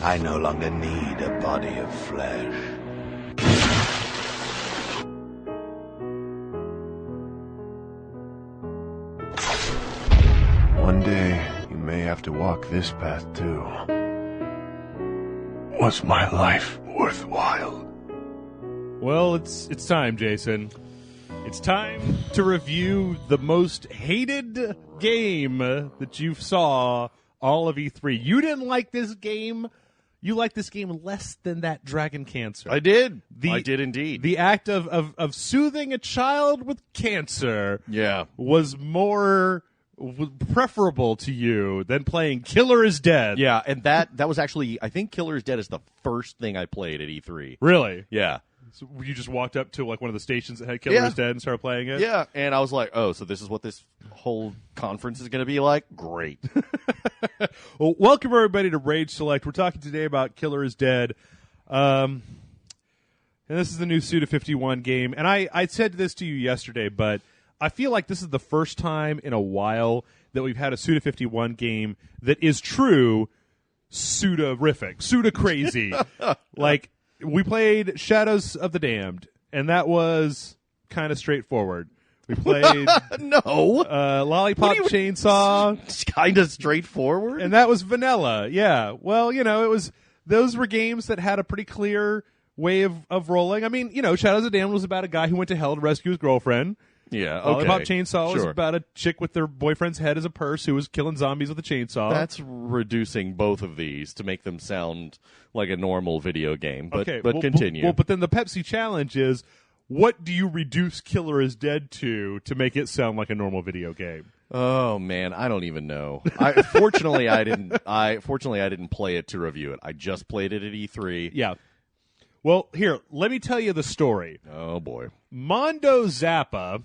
I no longer need a body of flesh. One day, you may have to walk this path too. Was my life worthwhile? Well, it's time, Jason. It's time to review the most hated game that you saw all of E3. You didn't like this game. You liked this game less than that Dragon Cancer. I did. I did indeed. The act of soothing a child with cancer was more preferable to you than playing Killer is Dead. Yeah, and that was actually, I think Killer is Dead is the first thing I played at E3. Really? Yeah. So you just walked up to like one of the stations that had Killer is Dead and started playing it? Yeah, and I was like, oh, so this is what this whole conference is going to be like? Great. Well, welcome everybody to Rage Select. We're talking today about Killer is Dead. And this is the new Suda51 game. And I said this to you yesterday, but I feel like this is the first time in a while that we've had a Suda51 game that is true Suda-rific, Suda-crazy. Like, we played Shadows of the Damned, and that was kind of straightforward. We played Lollipop Chainsaw. It's kind of straightforward. And that was vanilla, yeah. Well, those were games that had a pretty clear way of rolling. I mean, Shadows of the Damned was about a guy who went to hell to rescue his girlfriend. Yeah, okay. Lollipop Chainsaw was Sure. about a chick with their boyfriend's head as a purse who was killing zombies with a chainsaw. That's reducing both of these to make them sound like a normal video game. But, okay, but continue. But then the Pepsi challenge is, what do you reduce Killer is Dead to make it sound like a normal video game? Oh man, I don't even know. Fortunately, I didn't play it to review it. I just played it at E3. Yeah. Well, here, let me tell you the story. Oh boy. Mondo Zappa,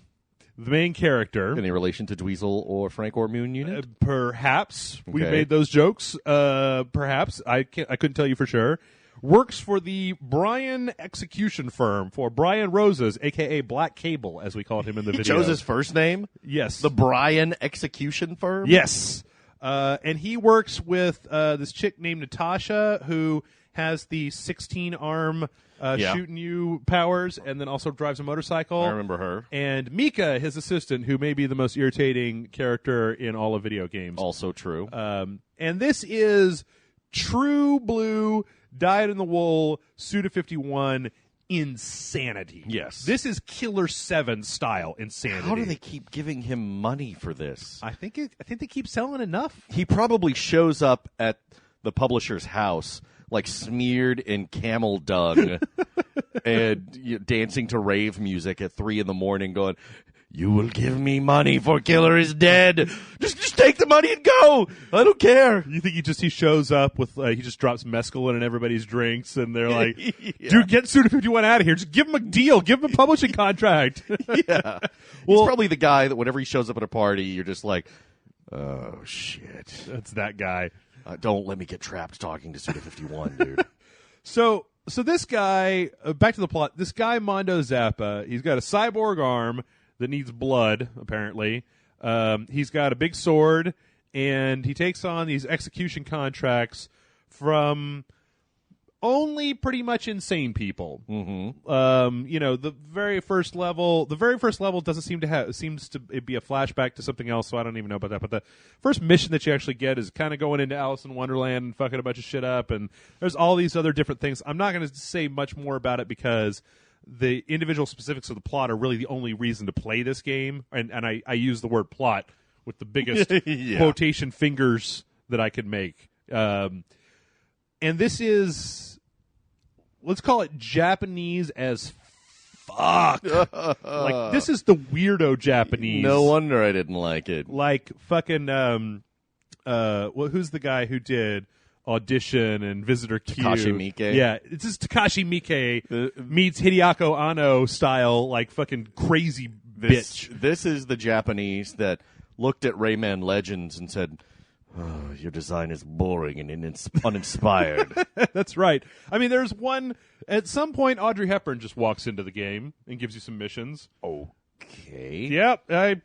the main character. Any relation to Dweezil or Frank or Moon Unit? Perhaps. We Okay. made those jokes. Perhaps. I couldn't tell you for sure. Works for the Brian execution firm for Brian Roses, a.k.a. Black Cable, as we called him in the He video. chose his first name? Yes. The Brian Execution Firm? Yes. And he works with this chick named Natasha, who has the 16-arm shooting you powers, and then also drives a motorcycle. I remember her. And Mika, his assistant, who may be the most irritating character in all of video games. Also true. And this is true blue, dyed-in-the-wool, Suda51 insanity. Yes. This is Killer 7 style insanity. How do they keep giving him money for this? I think they keep selling enough. He probably shows up at the publisher's house like smeared in camel dung and dancing to rave music at 3 a.m. going, "You will give me money for Killer is Dead. Just take the money and go. I don't care." You think he shows up with he just drops mescaline in everybody's drinks, and they're like, Yeah. "Dude, get Suda51 out of here. Just give him a deal. Give him a publishing contract." Yeah. He's probably the guy that whenever he shows up at a party, you're just like, oh, shit. That's that guy. Don't let me get trapped talking to Suda51, dude. So this guy, back to the plot. This guy Mondo Zappa, he's got a cyborg arm that needs blood. Apparently, he's got a big sword, and he takes on these execution contracts from only pretty much insane people. Mm-hmm. The very first level doesn't seems to be a flashback to something else, so I don't even know about that. But the first mission that you actually get is kind of going into Alice in Wonderland and fucking a bunch of shit up, and there's all these other different things. I'm not going to say much more about it because the individual specifics of the plot are really the only reason to play this game, and I use the word plot with the biggest quotation fingers that I could make. And this is, let's call it Japanese as fuck. Like, this is the weirdo Japanese. No wonder I didn't like it. Like fucking, who's the guy who did Audition and Visitor Q? Takashi Miike? Yeah, it's just Takashi Miike meets Hideaki Anno style, like fucking crazy bitch. This is the Japanese that looked at Rayman Legends and said, "Oh, your design is boring and uninspired." That's right. I mean, there's one, at some point, Audrey Hepburn just walks into the game and gives you some missions. Okay. Yep,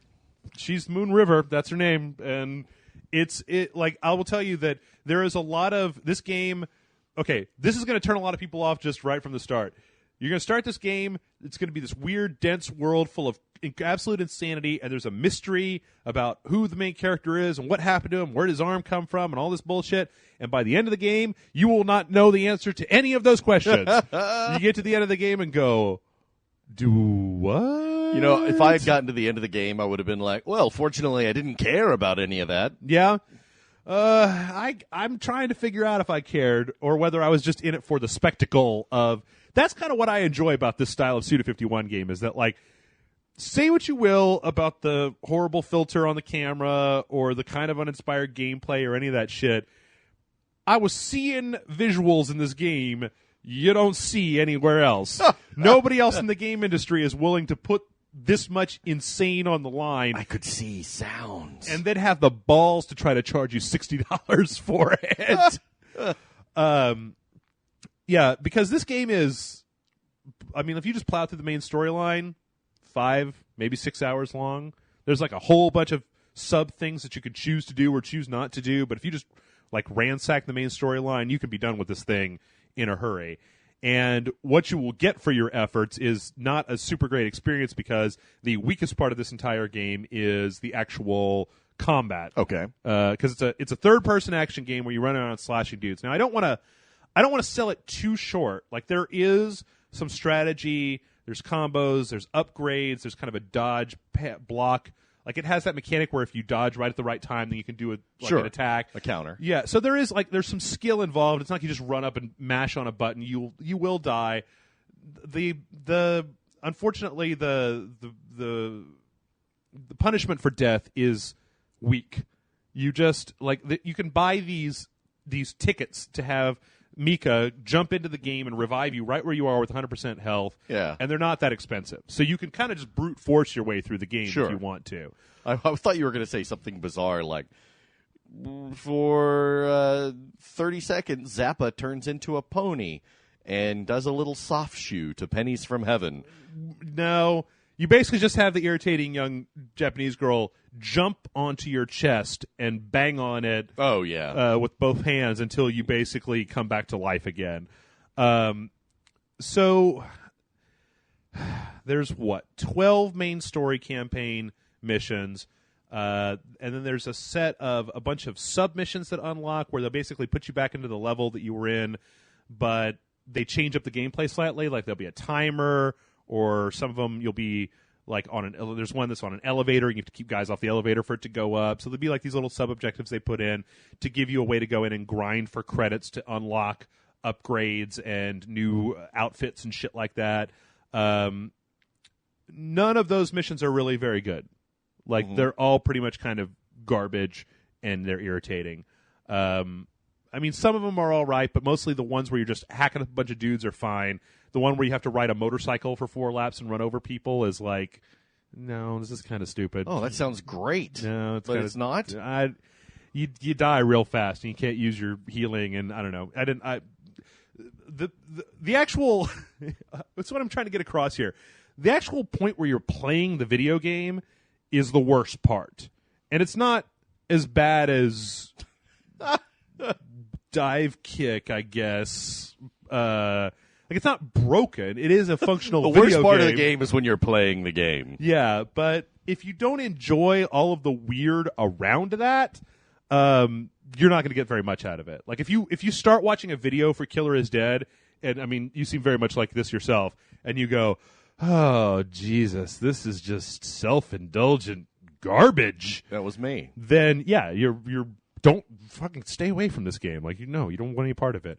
she's Moon River. That's her name. And like, I will tell you that there is a lot of, this game okay, this is going to turn a lot of people off just right from the start. You're going to start this game. It's going to be this weird, dense world full of absolute insanity, and there's a mystery about who the main character is and what happened to him, where did his arm come from, and all this bullshit. And by the end of the game, you will not know the answer to any of those questions. You get to the end of the game and go, do what? You know, if I had gotten to the end of the game, I would have been like, well, fortunately, I didn't care about any of that. Yeah. I'm trying to figure out if I cared or whether I was just in it for the spectacle of. That's kind of what I enjoy about this style of Suda51 game is that, like, say what you will about the horrible filter on the camera or the kind of uninspired gameplay or any of that shit. I was seeing visuals in this game you don't see anywhere else. Nobody else in the game industry is willing to put this much insane on the line. I could see sounds. And then have the balls to try to charge you $60 for it. Yeah, because this game is, I mean, if you just plow through the main storyline, 5, maybe 6 hours long, there's like a whole bunch of sub things that you could choose to do or choose not to do. But if you just like ransack the main storyline, you can be done with this thing in a hurry. And what you will get for your efforts is not a super great experience because the weakest part of this entire game is the actual combat. Okay. Because it's a third-person action game where you run around slashing dudes. Now, I don't want to sell it too short. Like, there is some strategy, there's combos, there's upgrades, there's kind of a dodge block. Like, it has that mechanic where if you dodge right at the right time, then you can do an attack. A counter. Yeah, so there's some skill involved. It's not like you just run up and mash on a button. You will die. Unfortunately, the punishment for death is weak. You just, you can buy these tickets to have Mika jump into the game and revive you right where you are with 100% health. Yeah. And they're not that expensive. So you can kind of just brute force your way through the game if you want to. I thought you were going to say something bizarre like, for 30 seconds, Zappa turns into a pony and does a little soft shoe to pennies from heaven. No. You basically just have the irritating young Japanese girl jump onto your chest and bang on it with both hands until you basically come back to life again. So there's 12 main story campaign missions, and then there's a set of a bunch of sub-missions that unlock where they'll basically put you back into the level that you were in, but they change up the gameplay slightly. Like there'll be a timer, or some of them you'll be like there's one that's on an elevator, and you have to keep guys off the elevator for it to go up. So there'll be like these little sub-objectives they put in to give you a way to go in and grind for credits to unlock upgrades and new outfits and shit like that. None of those missions are really very good. Like, they're all pretty much kind of garbage, and they're irritating. I mean, some of them are all right, but mostly the ones where you're just hacking up a bunch of dudes are fine. The one where you have to ride a motorcycle for 4 laps and run over people is like, no, this is kind of stupid. Oh, that sounds great. No, it's not? You die real fast, and you can't use your healing, and I don't know. The actual that's what I'm trying to get across here. The actual point where you're playing the video game is the worst part. And it's not as bad as Dive Kick, I guess. It's not broken. It is a functional video game. The worst part of the game is when you're playing the game. Yeah, but if you don't enjoy all of the weird around that, you're not going to get very much out of it. Like if you start watching a video for Killer is Dead, and I mean you seem very much like this yourself, and you go, "Oh Jesus, this is just self-indulgent garbage." That was me. Then yeah, you're don't fucking stay away from this game. Like you don't want any part of it.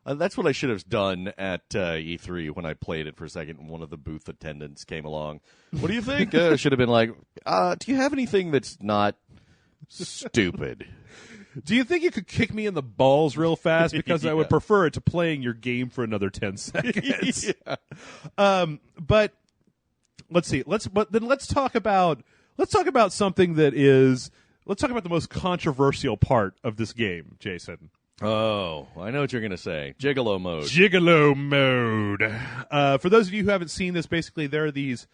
That's what I should have done at E3 when I played it for a second and one of the booth attendants came along. What do you think? I should have been like, do you have anything that's not stupid? Do you think you could kick me in the balls real fast? Because I would prefer it to playing your game for another 10 seconds. But let's see. Let's talk about something that is. Let's talk about the most controversial part of this game, Jason. Oh, I know what you're going to say. Gigolo mode. Gigolo mode. For those of you who haven't seen this, basically there are these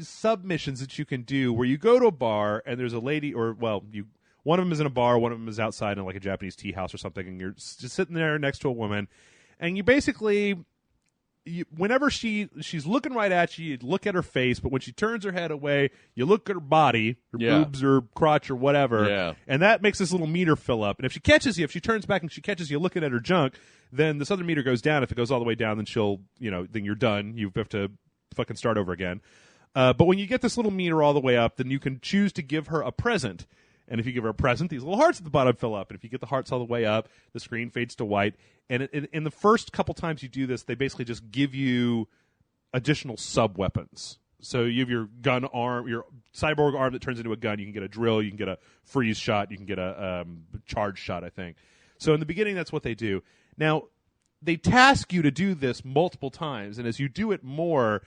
submissions that you can do where you go to a bar and there's a lady, or well, One of them is in a bar, one of them is outside in like a Japanese tea house or something, and you're just sitting there next to a woman, and you basically, whenever she's looking right at you look at her face, but when she turns her head away, you look at her body, her boobs or crotch or whatever, and that makes this little meter fill up. And if she catches you, if she turns back and she catches you looking at her junk, then this other meter goes down. If it goes all the way down, then then you're done. You have to fucking start over again. But when you get this little meter all the way up, then you can choose to give her a present. And if you give her a present, these little hearts at the bottom fill up. And if you get the hearts all the way up, the screen fades to white. And in the first couple times you do this, they basically just give you additional sub-weapons. So you have your gun arm, your cyborg arm that turns into a gun. You can get a drill, you can get a freeze shot, you can get a charge shot, I think. So in the beginning, that's what they do. Now, they task you to do this multiple times. And as you do it more,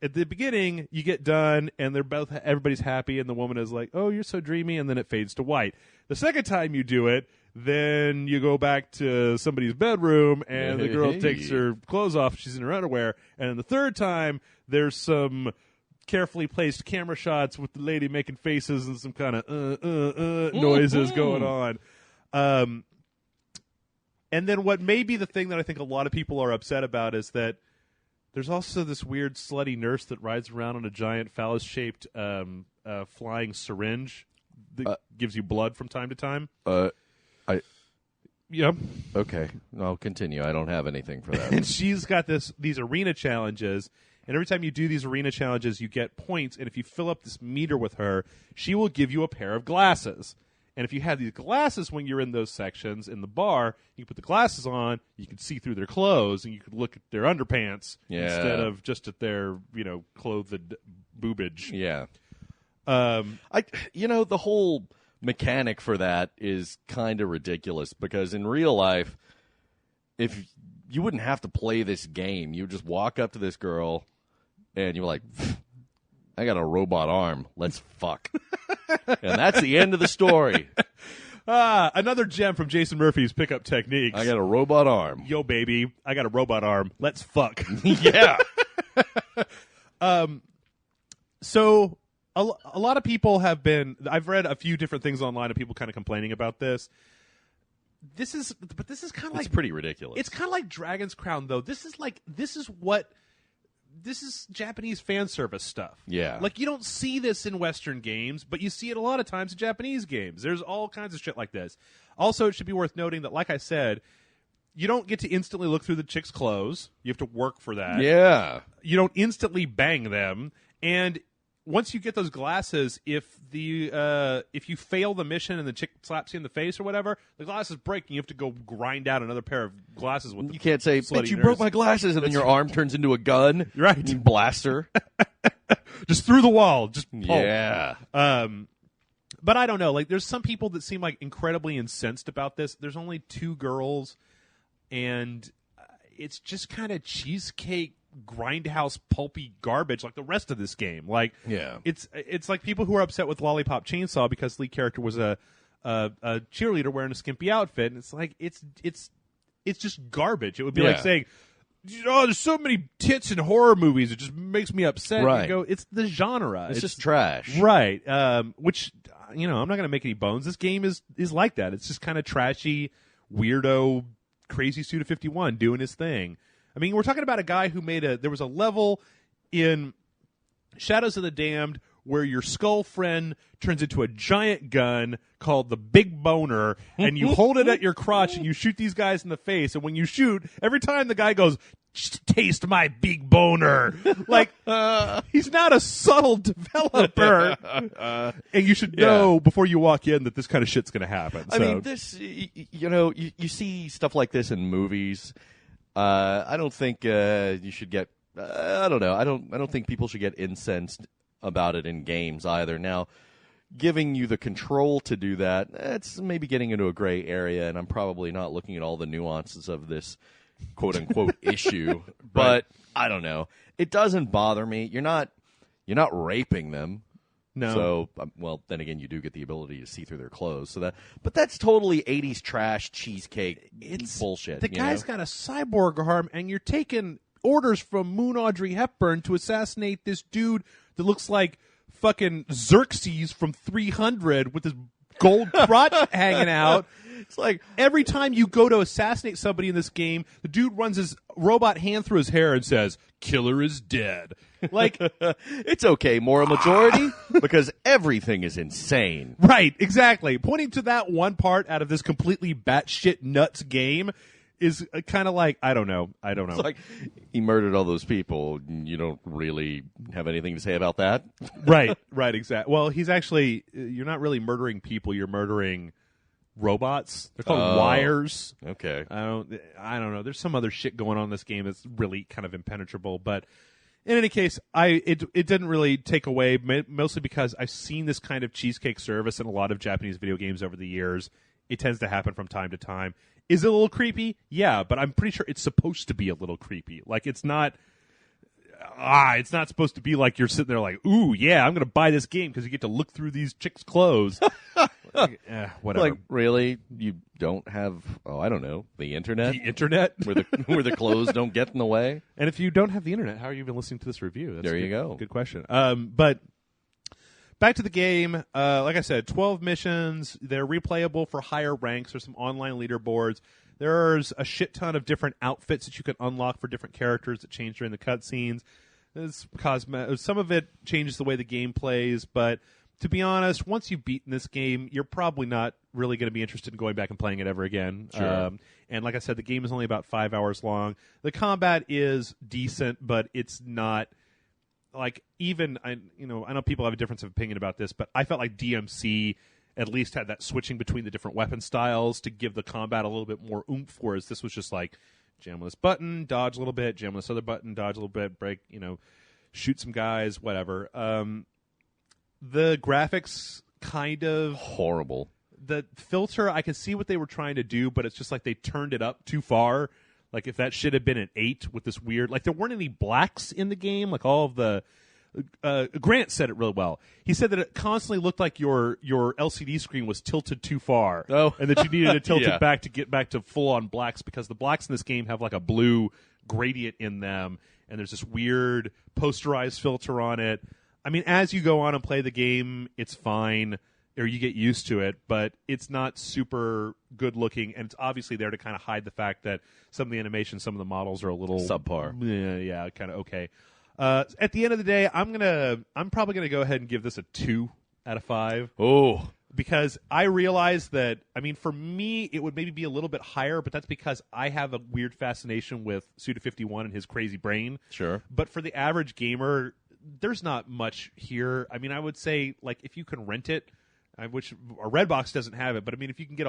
at the beginning, you get done, and everybody's happy, and the woman is like, "Oh, you're so dreamy," and then it fades to white. The second time you do it, then you go back to somebody's bedroom, and the girl takes her clothes off. She's in her underwear. And then the third time, there's some carefully placed camera shots with the lady making faces and some kind of noises going on. And then what may be the thing that I think a lot of people are upset about is that there's also this weird slutty nurse that rides around on a giant phallus-shaped flying syringe that gives you blood from time to time. Yeah. Okay. I'll continue. I don't have anything for that. And she's got these arena challenges, and every time you do these arena challenges, you get points, and if you fill up this meter with her, she will give you a pair of glasses. And if you have these glasses when you're in those sections in the bar, you can put the glasses on, you can see through their clothes, and you can look at their underpants instead of just at their, clothed boobage. Yeah. The whole mechanic for that is kind of ridiculous because in real life, if you wouldn't have to play this game, you would just walk up to this girl and you're like, I got a robot arm. Let's fuck. And that's the end of the story. Another gem from Jason Murphy's Pickup Techniques. I got a robot arm. Yo, baby, I got a robot arm. Let's fuck. Yeah. So a lot of people have been. I've read a few different things online of people kind of complaining about this. This is kind of like pretty ridiculous. It's kind of like Dragon's Crown, though. This is Japanese fan service stuff. Yeah. Like, you don't see this in Western games, but you see it a lot of times in Japanese games. There's all kinds of shit like this. Also, it should be worth noting that, like I said, you don't get to instantly look through the chick's clothes. You have to work for that. Yeah. You don't instantly bang them. And once you get those glasses, if you fail the mission and the chick slaps you in the face or whatever, the glasses break and you have to go grind out another pair of glasses with. You can't say, "Bitch, you broke my glasses," and then your arm turns into a gun. Right. And you blast her. Just through the wall. Just pulp. Yeah. But I don't know. Like, there's some people that seem like incredibly incensed about this. There's only 2 girls, and it's just kind of cheesecake grindhouse pulpy garbage like the rest of this game. Like, yeah, it's like people who are upset with Lollipop Chainsaw because the lead character was a cheerleader wearing a skimpy outfit, and it's like it's just garbage. It would be like saying, there's so many tits in horror movies, it just makes me upset. Right. You go, it's the genre. It's just trash. Right. Which, I'm not going to make any bones. This game is like that. It's just kind of trashy, weirdo, crazy Suda51 doing his thing. I mean, we're talking about a guy who there was a level in Shadows of the Damned where your skull friend turns into a giant gun called the Big Boner, and you hold it at your crotch and you shoot these guys in the face. And when you shoot, every time the guy goes, "Taste my big boner." Like, he's not a subtle developer. And you should know before you walk in that this kind of shit's going to happen. I mean, this, you see stuff like this in movies. I don't think you should get. I don't know. I don't think people should get incensed about it in games either. Now, giving you the control to do that, it's maybe getting into a gray area, and I'm probably not looking at all the nuances of this quote unquote issue. But I don't know. It doesn't bother me. You're not raping them. No. So, well, then again, you do get the ability to see through their clothes. But that's totally 80s trash cheesecake. It's bullshit. The guy's got a cyborg arm, and you're taking orders from Moon Audrey Hepburn to assassinate this dude that looks like fucking Xerxes from 300 with his gold crutch hanging out. It's like Every time you go to assassinate somebody in this game, the dude runs his robot hand through his hair and says, "Killer is dead." Like, it's okay, moral majority, because everything is insane. right, exactly. Pointing to that one part out of this completely batshit nuts game is kind of like, I don't know. It's like he murdered all those people. You don't really have anything to say about that. Right, exactly. Well, he's actually, you're not really murdering people, you're murdering robots. They're called wires. Okay. I don't know. There's some other shit going on in this game that's really kind of impenetrable, but in any case, it didn't really take away, mostly because I've seen this kind of cheesecake service in a lot of Japanese video games over the years. It tends to happen from time to time. Is it a little creepy? Yeah, but I'm pretty sure it's supposed to be a little creepy. Like, it's not supposed to be like you're sitting there like, ooh, yeah, I'm going to buy this game because you get to look through these chicks' clothes. Whatever. Like, really? You don't have, I don't know, the internet? The internet? where the clothes don't get in the way? And if you don't have the internet, how are you even listening to this review? There you go. Good question. But back to the game. Like I said, 12 missions. They're replayable for higher ranks. There's some online leaderboards. There's a shit ton of different outfits that you can unlock for different characters that change during the cutscenes. Some of it changes the way the game plays, but to be honest, once you've beaten this game, you're probably not really going to be interested in going back and playing it ever again. Sure. And like I said, the game is only about 5 hours long. The combat is decent, but it's not like I know people have a difference of opinion about this, but I felt like DMC at least had that switching between the different weapon styles to give the combat a little bit more oomph, whereas this was just like jam on this button, dodge a little bit, jam on this other button, dodge a little bit, break, shoot some guys, whatever. The graphics kind of horrible. The filter, I can see what they were trying to do, but it's just like they turned it up too far. Like if that should have been an 8 with this weird, like there weren't any blacks in the game, like all of the Grant said it really well. He said that it constantly looked like your LCD screen was tilted too far, and that you needed to tilt it back to get back to full-on blacks, because the blacks in this game have like a blue gradient in them, and there's this weird posterized filter on it. I mean, as you go on and play the game, it's fine, or you get used to it, but it's not super good-looking, and it's obviously there to kind of hide the fact that some of the animation, some of the models are a little subpar. Yeah, kind of okay. At the end of the day, I'm probably gonna go ahead and give this a 2 out of 5. Oh, because I realize that, I mean, for me, it would maybe be a little bit higher, but that's because I have a weird fascination with Suda51 and his crazy brain. Sure. But for the average gamer, there's not much here. I mean, I would say, like, if you can rent it, which a Redbox doesn't have it, but I mean, if you can get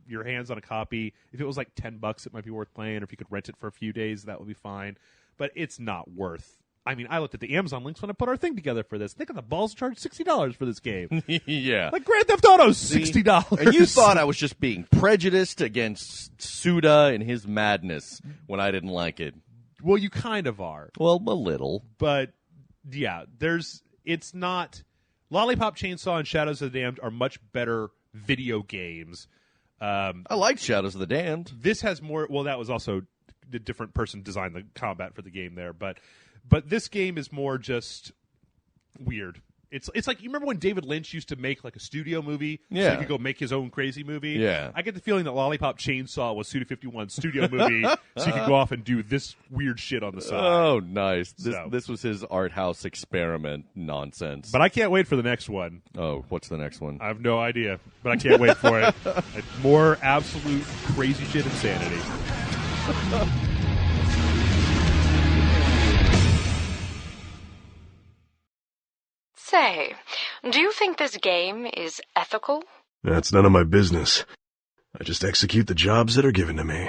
your hands on a copy, if it was like $10, it might be worth playing, or if you could rent it for a few days, that would be fine. But it's not worth. I mean, I looked at the Amazon links when I put our thing together for this. They got the balls to charge $60 for this game. Yeah. Like Grand Theft Auto's $60. And you thought I was just being prejudiced against Suda and his madness when I didn't like it. Well, you kind of are. Well, a little. But, yeah, it's not... Lollipop Chainsaw and Shadows of the Damned are much better video games. I liked Shadows of the Damned. This has more... Well, that was also... a different person designed the combat for the game there, but this game is more just weird. It's like, you remember when David Lynch used to make like a studio movie, so he could go make his own crazy movie? Yeah. I get the feeling that Lollipop Chainsaw was Suda51's studio movie, so he could go off and do this weird shit on the side. Oh, nice. So. This was his art house experiment nonsense. But I can't wait for the next one. Oh, what's the next one? I have no idea, but I can't wait for it. More absolute crazy shit insanity. Say, do you think this game is ethical? That's none of my business. I just execute the jobs that are given to me.